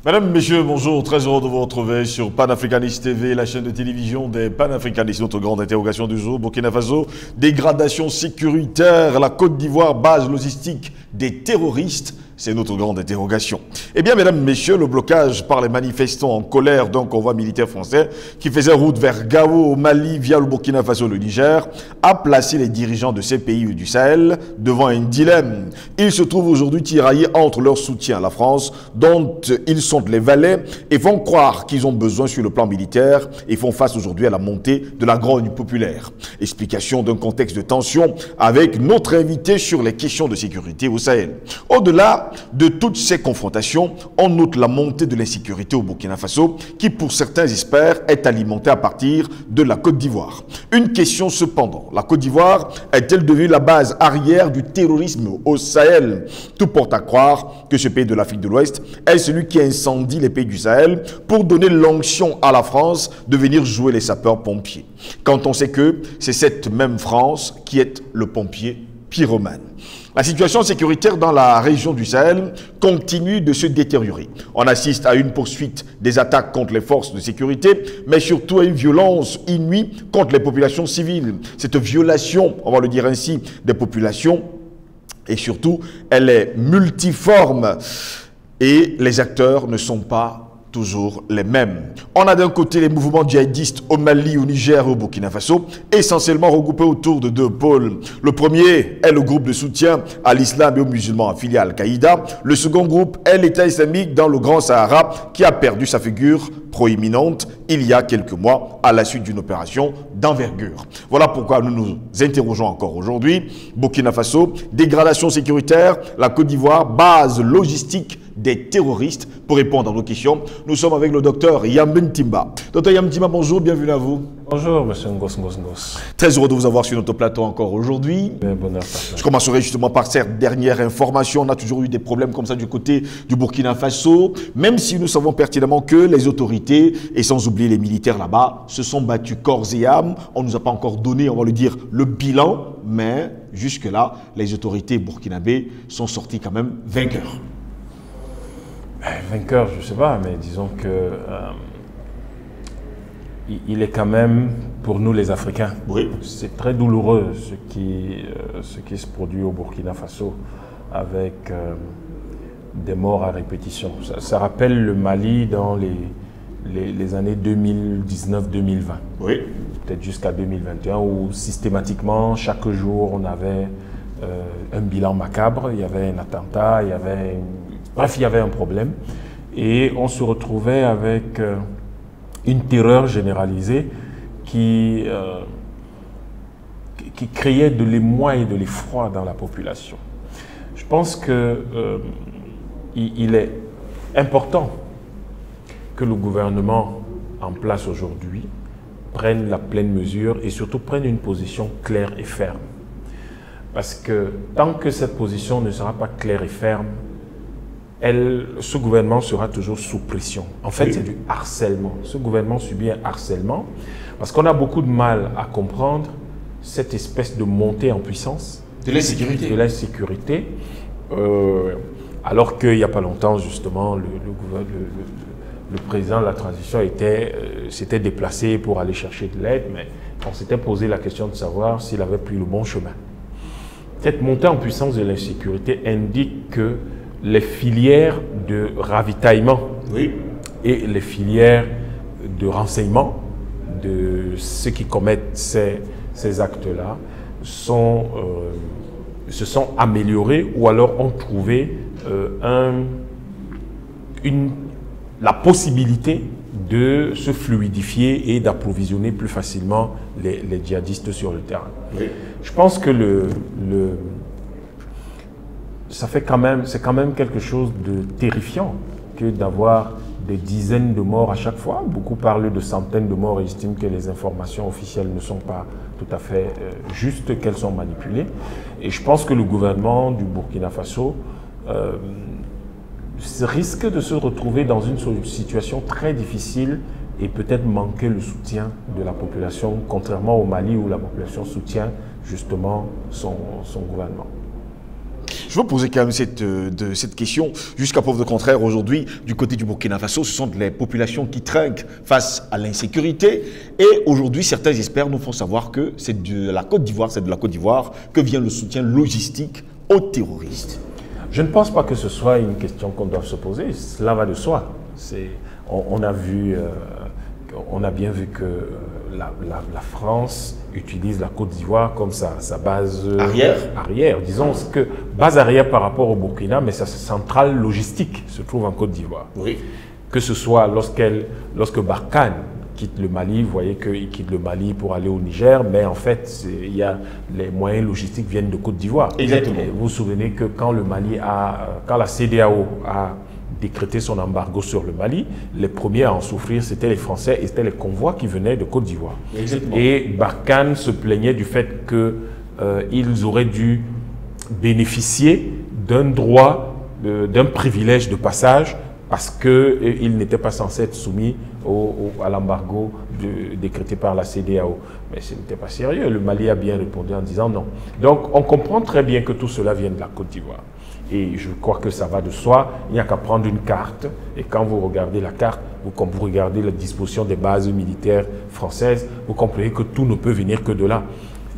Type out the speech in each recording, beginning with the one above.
Mesdames, Messieurs, bonjour, très heureux de vous retrouver sur Panafricanist TV, la chaîne de télévision des panafricanistes. Notre grande interrogation du jour, Burkina Faso, dégradation sécuritaire, la Côte d'Ivoire, base logistique des terroristes. C'est notre grande interrogation. Eh bien, mesdames, messieurs, le blocage par les manifestants en colère d'un convoi militaire français qui faisait route vers Gao au Mali via le Burkina Faso, le Niger, a placé les dirigeants de ces pays du Sahel devant un dilemme. Ils se trouvent aujourd'hui tiraillés entre leur soutien à la France, dont ils sont les valets, et font croire qu'ils ont besoin sur le plan militaire et font face aujourd'hui à la montée de la grogne populaire. Explication d'un contexte de tension avec notre invité sur les questions de sécurité au Sahel. Au-delà de toutes ces confrontations, on note la montée de l'insécurité au Burkina Faso qui, pour certains experts, est alimentée à partir de la Côte d'Ivoire. Une question cependant, la Côte d'Ivoire est-elle devenue la base arrière du terrorisme au Sahel? Tout porte à croire que ce pays de l'Afrique de l'Ouest est celui qui incendie les pays du Sahel pour donner l'onction à la France de venir jouer les sapeurs-pompiers. Quand on sait que c'est cette même France qui est le pompier pyromane. La situation sécuritaire dans la région du Sahel continue de se détériorer. On assiste à une poursuite des attaques contre les forces de sécurité, mais surtout à une violence inouïe contre les populations civiles. Cette violation, on va le dire ainsi, des populations, et surtout, elle est multiforme et les acteurs ne sont pas toujours les mêmes. On a d'un côté les mouvements djihadistes au Mali, au Niger et au Burkina Faso, essentiellement regroupés autour de deux pôles. Le premier est le groupe de soutien à l'islam et aux musulmans affiliés à Al-Qaïda. Le second groupe est l'État islamique dans le Grand Sahara qui a perdu sa figure proéminente il y a quelques mois à la suite d'une opération d'envergure. Voilà pourquoi nous nous interrogeons encore aujourd'hui. Burkina Faso, dégradation sécuritaire, la Côte d'Ivoire, base logistique des terroristes. Pour répondre à nos questions, nous sommes avec le docteur Yambin Timba. Docteur Yambin Timba, bonjour, bienvenue à vous. Bonjour, monsieur Ngos. Très heureux de vous avoir sur notre plateau encore aujourd'hui. Je commencerai justement par cette dernière information. On a toujours eu des problèmes comme ça du côté du Burkina Faso, même si nous savons pertinemment que les autorités, et sans oublier les militaires là-bas, se sont battus corps et âme. On ne nous a pas encore donné, on va le dire, le bilan, mais jusque-là, les autorités burkinabées sont sorties quand même vainqueurs. Vainqueur, je ne sais pas, mais disons que il est quand même, pour nous les Africains, oui. C'est très douloureux ce qui se produit au Burkina Faso avec des morts à répétition. Ça rappelle le Mali dans les années 2019-2020, oui. Peut-être jusqu'à 2021, où systématiquement, chaque jour, on avait un bilan macabre, il y avait un attentat, bref, il y avait un problème et on se retrouvait avec une terreur généralisée qui créait de l'émoi et de l'effroi dans la population. Je pense qu'il est important que le gouvernement en place aujourd'hui prenne la pleine mesure et surtout prenne une position claire et ferme. Parce que tant que cette position ne sera pas claire et ferme, ce gouvernement sera toujours sous pression. En fait, c'est du harcèlement. Ce gouvernement subit un harcèlement parce qu'on a beaucoup de mal à comprendre cette espèce de montée en puissance de l'insécurité. Alors qu'il n'y a pas longtemps, justement, le président de la transition s'était déplacé pour aller chercher de l'aide, mais on s'était posé la question de savoir s'il avait pris le bon chemin. Cette montée en puissance de l'insécurité indique que les filières de ravitaillement et les filières de renseignement de ceux qui commettent ces actes-là se sont améliorés ou alors ont trouvé la possibilité de se fluidifier et d'approvisionner plus facilement les djihadistes sur le terrain. Oui. Je pense que c'est quand même quelque chose de terrifiant que d'avoir des dizaines de morts à chaque fois. Beaucoup parlent de centaines de morts et estiment que les informations officielles ne sont pas tout à fait justes, qu'elles sont manipulées. Et je pense que le gouvernement du Burkina Faso risque de se retrouver dans une situation très difficile et peut-être manquer le soutien de la population, contrairement au Mali où la population soutient justement son gouvernement. je veux poser quand même cette question. Jusqu'à preuve de contraire, aujourd'hui, du côté du Burkina Faso, ce sont les populations qui trinquent face à l'insécurité. Et aujourd'hui, certains experts nous font savoir que c'est de la Côte d'Ivoire, que vient le soutien logistique aux terroristes. Je ne pense pas que ce soit une question qu'on doit se poser. Cela va de soi. On a bien vu que la France utilise la Côte d'Ivoire comme sa base arrière. Disons que base arrière par rapport au Burkina, mais sa centrale logistique se trouve en Côte d'Ivoire. Oui. Que ce soit lorsque Barkhane quitte le Mali, vous voyez qu'il quitte le Mali pour aller au Niger, mais en fait, les moyens logistiques viennent de Côte d'Ivoire. Exactement. Et vous vous souvenez que quand la CEDEAO a décrété son embargo sur le Mali, les premiers à en souffrir, c'était les Français et c'était les convois qui venaient de Côte d'Ivoire. Et Barkhane se plaignait du fait qu'ils auraient dû bénéficier d'un droit, d'un privilège de passage parce qu'ils n'étaient pas censés être soumis à l'embargo décrété par la CEDEAO. Mais ce n'était pas sérieux. Le Mali a bien répondu en disant non. Donc on comprend très bien que tout cela vient de la Côte d'Ivoire. Et je crois que ça va de soi. Il n'y a qu'à prendre une carte. Et quand vous regardez la carte, quand vous regardez la disposition des bases militaires françaises, vous comprenez que tout ne peut venir que de là.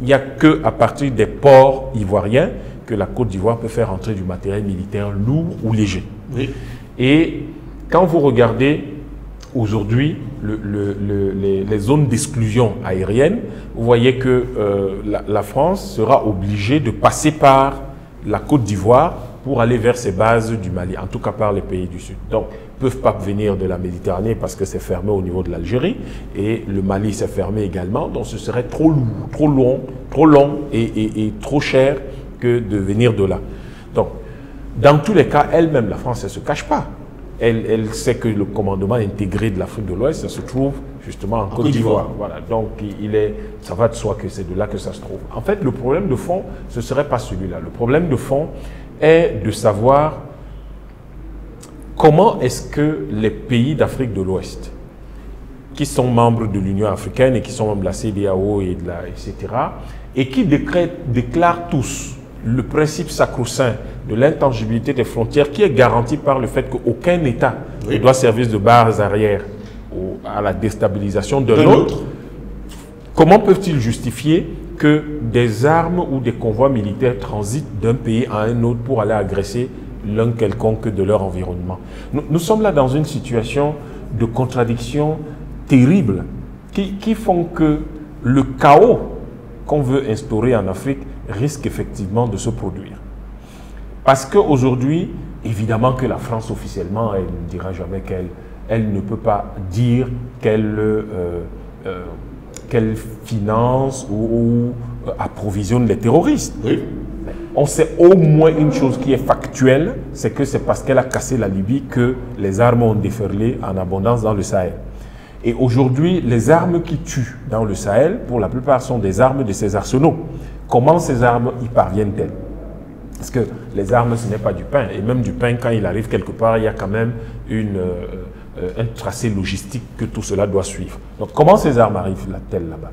Il n'y a qu'à partir des ports ivoiriens que la Côte d'Ivoire peut faire entrer du matériel militaire lourd ou léger. Oui. Et quand vous regardez aujourd'hui les zones d'exclusion aérienne, vous voyez que la France sera obligée de passer par la Côte d'Ivoire pour aller vers ses bases du Mali, en tout cas par les pays du Sud. Donc, ils ne peuvent pas venir de la Méditerranée parce que c'est fermé au niveau de l'Algérie et le Mali s'est fermé également, donc ce serait trop lourd, trop long et trop cher que de venir de là. Donc, dans tous les cas, elle-même, la France, elle ne se cache pas. Elle sait que le commandement intégré de l'Afrique de l'Ouest, ça se trouve justement en Côte d'Ivoire. Voilà. Donc, ça va de soi que c'est de là que ça se trouve. En fait, le problème de fond, ce ne serait pas celui-là. Le problème de fond est de savoir comment est-ce que les pays d'Afrique de l'Ouest, qui sont membres de l'Union africaine et qui sont membres de la CEDEAO, etc., et qui déclarent tous le principe sacro-saint de l'intangibilité des frontières qui est garanti par le fait qu'aucun État ne doit servir de base arrière à la déstabilisation de l'autre. Comment peuvent-ils justifier que des armes ou des convois militaires transitent d'un pays à un autre pour aller agresser l'un quelconque de leur environnement? Nous sommes là dans une situation de contradiction terrible qui font que le chaos qu'on veut instaurer en Afrique risque effectivement de se produire. Parce qu'aujourd'hui, évidemment que la France officiellement, elle ne dira jamais qu'elle ne peut pas dire qu'elle finance ou approvisionne les terroristes. Oui. On sait au moins une chose qui est factuelle, c'est que c'est parce qu'elle a cassé la Libye que les armes ont déferlé en abondance dans le Sahel. Et aujourd'hui, les armes qui tuent dans le Sahel, pour la plupart, sont des armes de ces arsenaux. Comment ces armes y parviennent-elles? Parce que les armes, ce n'est pas du pain. Et même du pain, quand il arrive quelque part, il y a quand même un tracé logistique que tout cela doit suivre. Donc, comment ces armes arrivent-elles là-bas?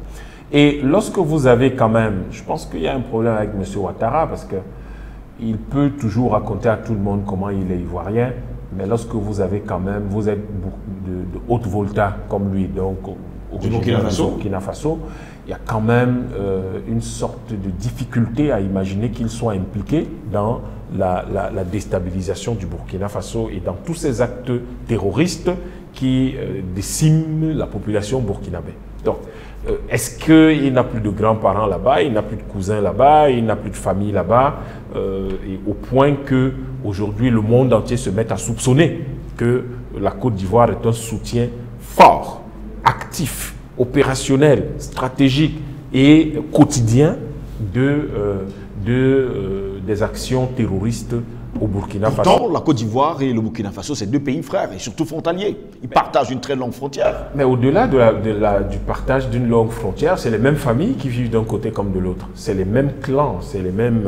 Et lorsque vous avez quand même, je pense qu'il y a un problème avec M. Ouattara, parce qu'il peut toujours raconter à tout le monde comment il est ivoirien, mais lorsque vous avez quand même, vous êtes de haute volta comme lui, donc au Burkina Faso, il y a quand même une sorte de difficulté à imaginer qu'il soit impliqué dans la déstabilisation du Burkina Faso et dans tous ces actes terroristes qui déciment la population burkinabé. Donc, est-ce qu'il n'a plus de grands-parents là-bas, il n'a plus de cousins là-bas, il n'a plus de famille là-bas, et au point que aujourd'hui le monde entier se met à soupçonner que la Côte d'Ivoire est un soutien fort, actif, opérationnel, stratégique et quotidien des actions terroristes au Burkina Faso. Pourtant, la Côte d'Ivoire et le Burkina Faso, c'est deux pays frères et surtout frontaliers. Ils partagent une très longue frontière. Mais au-delà du partage d'une longue frontière, c'est les mêmes familles qui vivent d'un côté comme de l'autre. C'est les mêmes clans, c'est les mêmes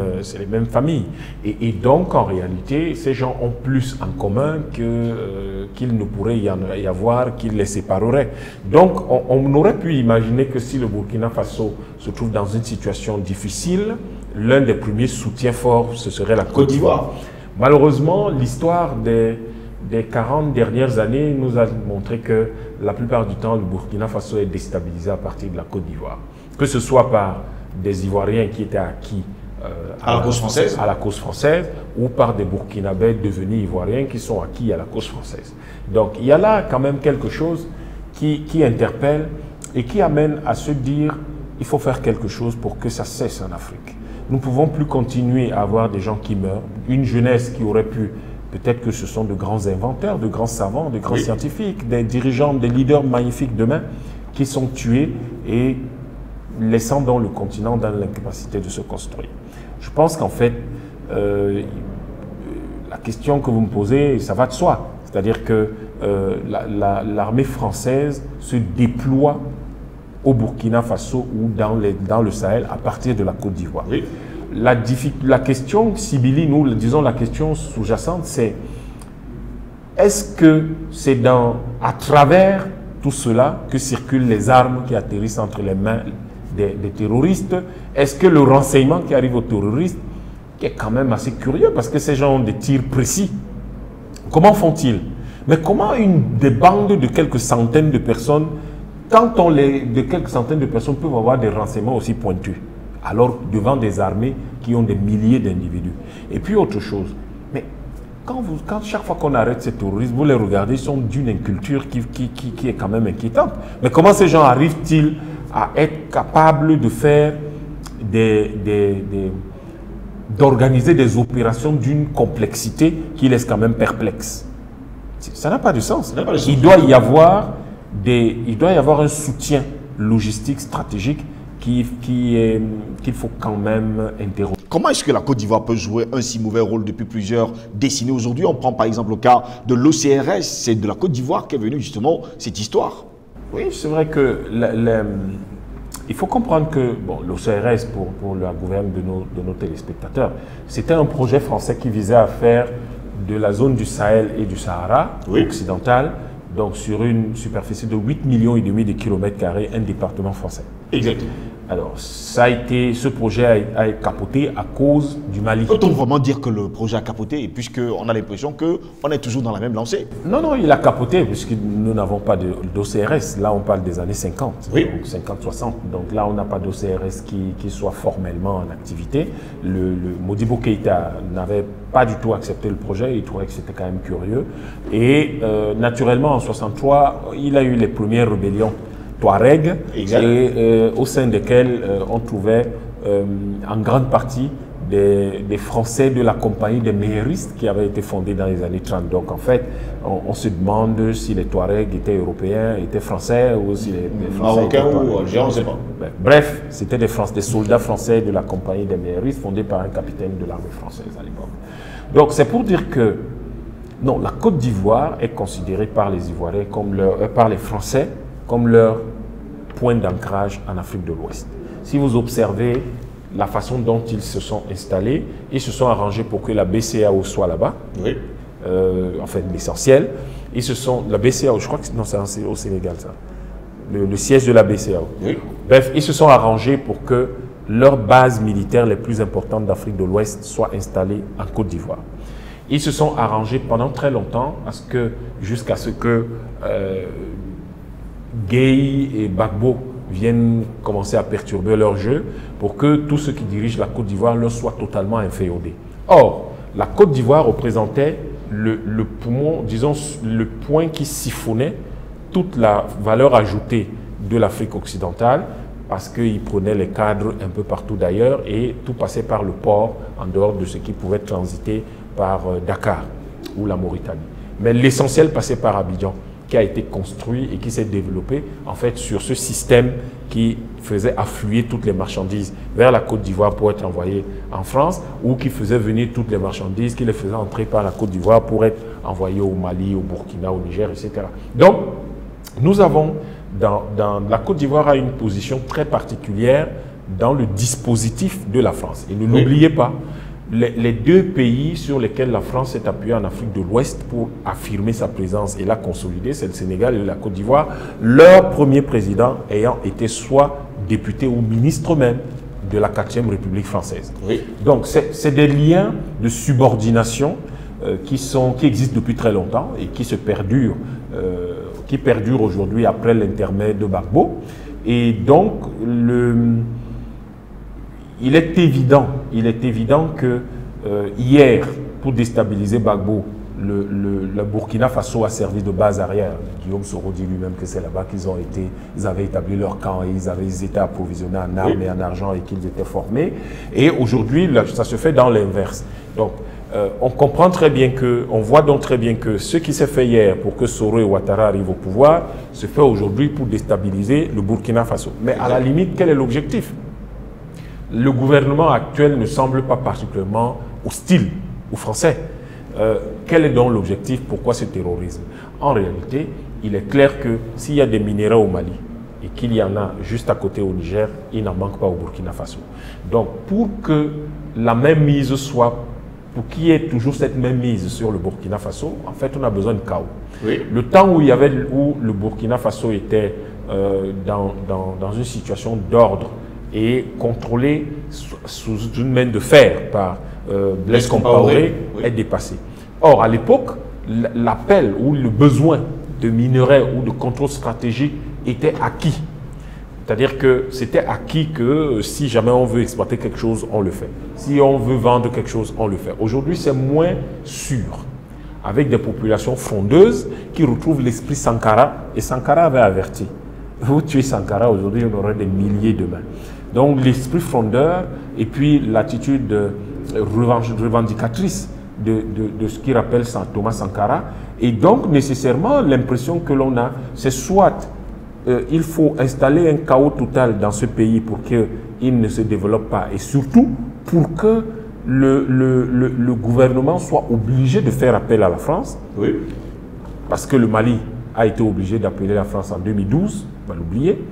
familles. Et donc, en réalité, ces gens ont plus en commun qu'il ne pourrait y avoir qui les séparerait. Donc, on aurait pu imaginer que si le Burkina Faso se trouve dans une situation difficile, l'un des premiers soutiens forts, ce serait la Côte d'Ivoire. Malheureusement, l'histoire des 40 dernières années nous a montré que la plupart du temps, le Burkina Faso est déstabilisé à partir de la Côte d'Ivoire. Que ce soit par des Ivoiriens qui étaient acquis à la cause française ou par des Burkinabés devenus Ivoiriens qui sont acquis à la cause française. Donc il y a là quand même quelque chose qui interpelle et qui amène à se dire il faut faire quelque chose pour que ça cesse en Afrique. Nous ne pouvons plus continuer à avoir des gens qui meurent, une jeunesse qui aurait pu, peut-être que ce sont de grands inventeurs, de grands savants, de grands scientifiques, des dirigeants, des leaders magnifiques demain qui sont tués et laissant dans le continent dans l'incapacité de se construire. Je pense qu'en fait, la question que vous me posez, ça va de soi. C'est-à-dire que l'armée française se déploie au Burkina Faso ou dans le Sahel à partir de la Côte d'Ivoire. Oui. La question, Sibili, nous disons la question sous-jacente, c'est est-ce que c'est à travers tout cela que circulent les armes qui atterrissent entre les mains des terroristes? Est-ce que le renseignement qui arrive aux terroristes, qui est quand même assez curieux parce que ces gens ont des tirs précis, comment font-ils? Mais comment des bandes de quelques centaines de personnes, de quelques centaines de personnes peuvent avoir des renseignements aussi pointus, alors devant des armées qui ont des milliers d'individus? Et puis autre chose, mais quand chaque fois qu'on arrête ces terroristes, vous les regardez, ils sont d'une inculture qui est quand même inquiétante. Mais comment ces gens arrivent-ils à être capables de faire d'organiser des opérations d'une complexité qui laisse quand même perplexe? Ça n'a pas de sens. Il doit y avoir un soutien logistique, stratégique qu'il faut quand même interroger. Comment est-ce que la Côte d'Ivoire peut jouer un si mauvais rôle depuis plusieurs décennies? Aujourd'hui, on prend par exemple le cas de l'OCRS. C'est de la Côte d'Ivoire qu'est venue justement cette histoire. Oui, c'est vrai que il faut comprendre que l'OCRS, pour la gouverne de nos téléspectateurs, c'était un projet français qui visait à faire de la zone du Sahel et du Sahara occidental, donc sur une superficie de 8,5 millions de kilomètres carrés, un département français. Exactement. Alors, ce projet a capoté à cause du Mali. Peut-on vraiment dire que le projet a capoté, puisqu'on a l'impression qu'on est toujours dans la même lancée? Non, il a capoté, puisque nous n'avons pas d'OCRS. Là, on parle des années 50, donc 50-60. Donc là, on n'a pas d'OCRS qui soit formellement en activité. Le Modibo Keïta n'avait pas du tout accepté le projet, il trouvait que c'était quand même curieux. Et naturellement, en 63, il a eu les premières rébellions Touareg, et au sein desquels on trouvait en grande partie des Français de la compagnie des méhéristes qui avaient été fondée dans les années 30. Donc en fait, on se demande si les Touaregs étaient européens, étaient français, ou si les Français Marocains ou algériens, on ne sait pas. Bref, c'était des soldats français de la compagnie des méhéristes fondés par un capitaine de l'armée française à l'époque. Donc c'est pour dire que non, la Côte d'Ivoire est considérée par les Ivoiriens, par les Français, comme leur point d'ancrage en Afrique de l'Ouest. Si vous observez la façon dont ils se sont installés, ils se sont arrangés pour que la BCEAO soit là-bas, en fait l'essentiel. La BCEAO, je crois que c'est au Sénégal ça, le siège de la BCEAO. Bref, ils se sont arrangés pour que leurs bases militaires les plus importantes d'Afrique de l'Ouest soient installées en Côte d'Ivoire. Ils se sont arrangés pendant très longtemps jusqu'à ce que Gueye et Gbagbo viennent commencer à perturber leur jeu pour que tous ceux qui dirigent la Côte d'Ivoire leur soient totalement inféodés. Or, la Côte d'Ivoire représentait le poumon, disons, le point qui siphonnait toute la valeur ajoutée de l'Afrique occidentale parce qu'il prenait les cadres un peu partout d'ailleurs et tout passait par le port en dehors de ce qui pouvait transiter par Dakar ou la Mauritanie. Mais l'essentiel passait par Abidjan, qui a été construit et qui s'est développé en fait sur ce système qui faisait affluer toutes les marchandises vers la Côte d'Ivoire pour être envoyées en France ou qui faisait venir toutes les marchandises, qui les faisait entrer par la Côte d'Ivoire pour être envoyées au Mali, au Burkina, au Niger, etc. Donc, nous avons, la Côte d'Ivoire a une position très particulière dans le dispositif de la France. Et ne l'oubliez pas, les deux pays sur lesquels la France s'est appuyée en Afrique de l'Ouest pour affirmer sa présence et la consolider, c'est le Sénégal et la Côte d'Ivoire, leur premier président ayant été soit député ou ministre même de la 4e République française. Oui. Donc c'est des liens de subordination qui existent depuis très longtemps et qui perdurent aujourd'hui après l'intermède de Gbagbo. Et donc, il est évident que hier, pour déstabiliser Gbagbo, le Burkina Faso a servi de base arrière. Guillaume Soro dit lui-même que c'est là-bas ils avaient établi leur camp et ils étaient approvisionnés en armes et en argent et qu'ils étaient formés. Et aujourd'hui, ça se fait dans l'inverse. Donc, on comprend très bien on voit donc très bien que ce qui s'est fait hier pour que Soro et Ouattara arrivent au pouvoir se fait aujourd'hui pour déstabiliser le Burkina Faso. Mais à la limite, quel est l'objectif? Le gouvernement actuel ne semble pas particulièrement hostile aux Français. Quel est donc l'objectif? Pourquoi ce terrorisme? En réalité, il est clair que s'il y a des minéraux au Mali et qu'il y en a juste à côté au Niger, il n'en manque pas au Burkina Faso. Donc, pour que la même mise soit, pour qu'il y ait toujours cette même mise sur le Burkina Faso, en fait, on a besoin de chaos. Oui. Le temps où le Burkina Faso était dans une situation d'ordre et contrôlé sous une main de fer par Blaise Compaoré est dépassé. Or, à l'époque, l'appel ou le besoin de minerais ou de contrôle stratégique était acquis. C'est-à-dire que c'était acquis que si jamais on veut exploiter quelque chose, on le fait. Si on veut vendre quelque chose, on le fait. Aujourd'hui, c'est moins sûr, avec des populations frondeuses qui retrouvent l'esprit Sankara. Et Sankara avait averti. Vous tuez Sankara, aujourd'hui, on aurait des milliers demain. Donc l'esprit frondeur et puis l'attitude revendicatrice de ce qui rappelle Thomas Sankara. Et donc nécessairement l'impression que l'on a, c'est soit il faut installer un chaos total dans ce pays pour qu'il ne se développe pas et surtout pour que le gouvernement soit obligé de faire appel à la France. Oui. Parce que le Mali a été obligé d'appeler la France en 2012, on va l'oublier.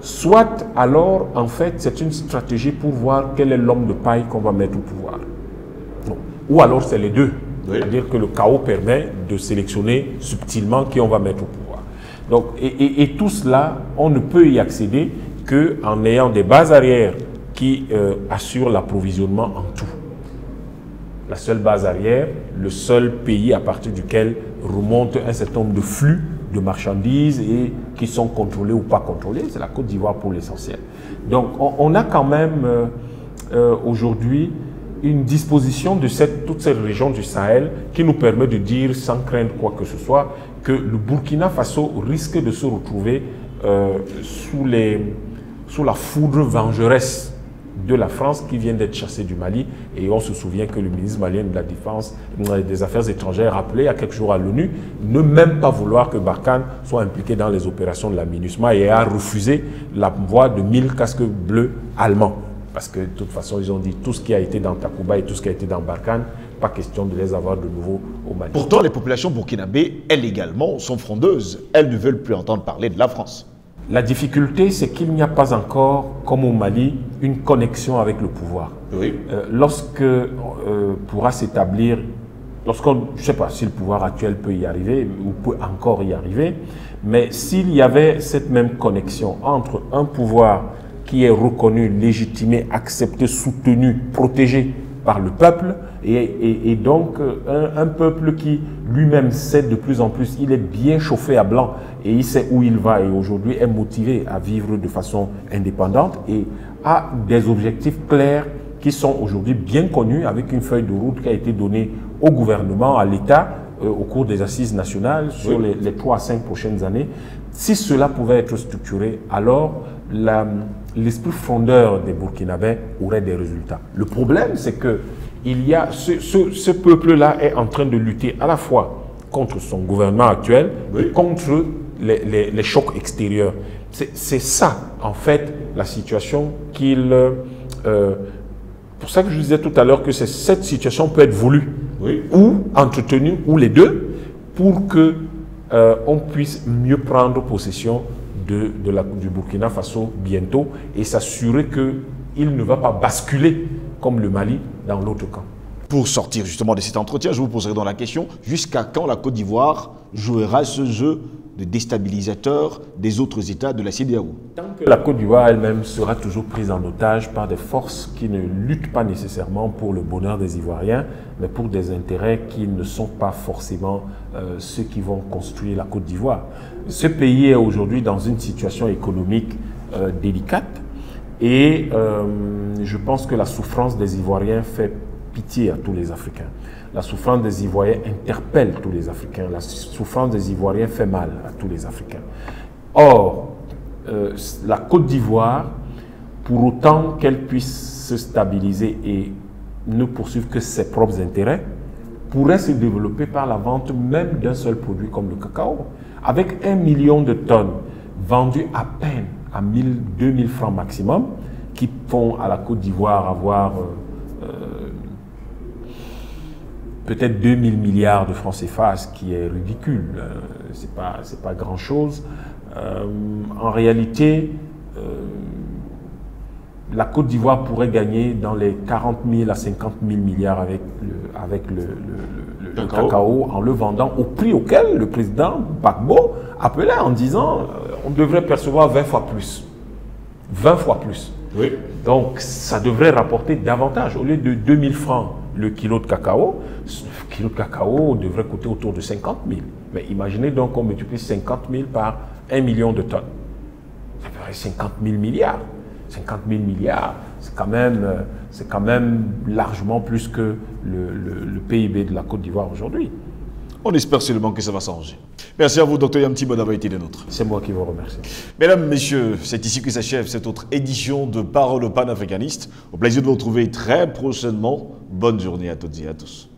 Soit alors, en fait, c'est une stratégie pour voir quel est l'homme de paille qu'on va mettre au pouvoir. Non. Ou alors c'est les deux. Oui. C'est-à-dire que le chaos permet de sélectionner subtilement qui on va mettre au pouvoir. Donc, et tout cela, on ne peut y accéder qu'en ayant des bases arrières qui assurent l'approvisionnement en tout. La seule base arrière, le seul pays à partir duquel remonte un certain nombre de flux de marchandises et qui sont contrôlés ou pas contrôlés, c'est la Côte d'Ivoire pour l'essentiel. Donc on a quand même aujourd'hui une disposition de toute cette région du Sahel qui nous permet de dire sans craindre quoi que ce soit que le Burkina Faso risque de se retrouver sous la foudre vengeresse de la France qui vient d'être chassée du Mali. Et on se souvient que le ministre malien de la Défense, des Affaires étrangères, rappelait il y a quelques jours à l'ONU ne même pas vouloir que Barkhane soit impliqué dans les opérations de la MINUSMA et a refusé l'envoi de 1000 casques bleus allemands. Parce que de toute façon, ils ont dit tout ce qui a été dans Takuba et tout ce qui a été dans Barkhane, pas question de les avoir de nouveau au Mali. Pourtant, les populations burkinabées, elles également, sont frondeuses. Elles ne veulent plus entendre parler de la France. La difficulté, c'est qu'il n'y a pas encore, comme au Mali, une connexion avec le pouvoir. Oui. Lorsque pourra s'établir, je ne sais pas si le pouvoir actuel peut y arriver ou peut encore y arriver, mais s'il y avait cette même connexion entre un pouvoir qui est reconnu, légitimé, accepté, soutenu, protégé par le peuple, et donc un peuple qui lui-même sait de plus en plus, il est bien chauffé à blanc et il sait où il va et aujourd'hui est motivé à vivre de façon indépendante et a des objectifs clairs qui sont aujourd'hui bien connus avec une feuille de route qui a été donnée au gouvernement, à l'État au cours des assises nationales sur les 3 à 5 prochaines années. Si cela pouvait être structuré, alors l'esprit frondeur des Burkinabés aurait des résultats. Le problème, c'est que ce peuple-là est en train de lutter à la fois contre son gouvernement actuel et contre les chocs extérieurs. C'est ça, en fait, la situation pour ça que je disais tout à l'heure que cette situation peut être voulue ou entretenue, ou les deux, pour que on puisse mieux prendre possession du Burkina Faso bientôt et s'assurer qu'il ne va pas basculer comme le Mali dans l'autre camp. Pour sortir justement de cet entretien, je vous poserai donc la question, jusqu'à quand la Côte d'Ivoire jouera ce jeu de déstabilisateur des autres États de la CEDEAO. Tant que la Côte d'Ivoire elle-même sera toujours prise en otage par des forces qui ne luttent pas nécessairement pour le bonheur des Ivoiriens, mais pour des intérêts qui ne sont pas forcément ceux qui vont construire la Côte d'Ivoire. Ce pays est aujourd'hui dans une situation économique délicate et je pense que la souffrance des Ivoiriens fait pitié à tous les Africains. La souffrance des Ivoiriens interpelle tous les Africains. La souffrance des Ivoiriens fait mal à tous les Africains. Or, la Côte d'Ivoire, pour autant qu'elle puisse se stabiliser et ne poursuivre que ses propres intérêts, pourrait se développer par la vente même d'un seul produit comme le cacao. Avec 1 million de tonnes vendues à peine à 2000 francs maximum, qui font à la Côte d'Ivoire avoir peut-être 2000 milliards de francs CFA, ce qui est ridicule, c'est pas grand-chose. En réalité, la Côte d'Ivoire pourrait gagner dans les 40 000 à 50 000 milliards avec le cacao en le vendant au prix auquel le président Gbagbo appelait en disant on devrait percevoir 20 fois plus. 20 fois plus. Oui. Donc ça devrait rapporter davantage. Au lieu de 2000 francs le kilo de cacao devrait coûter autour de 50 000. Mais imaginez donc qu'on multiplie 50 000 par 1 million de tonnes. Ça ferait 50 000 milliards. 50 000 milliards, c'est quand même largement plus que le PIB de la Côte d'Ivoire aujourd'hui. On espère seulement que ça va s'arranger. Merci à vous, Dr Yamti, d'avoir été des nôtres. C'est moi qui vous remercie. Mesdames, Messieurs, c'est ici que s'achève cette autre édition de Parole panafricaniste. Au plaisir de vous retrouver très prochainement. Bonne journée à toutes et à tous.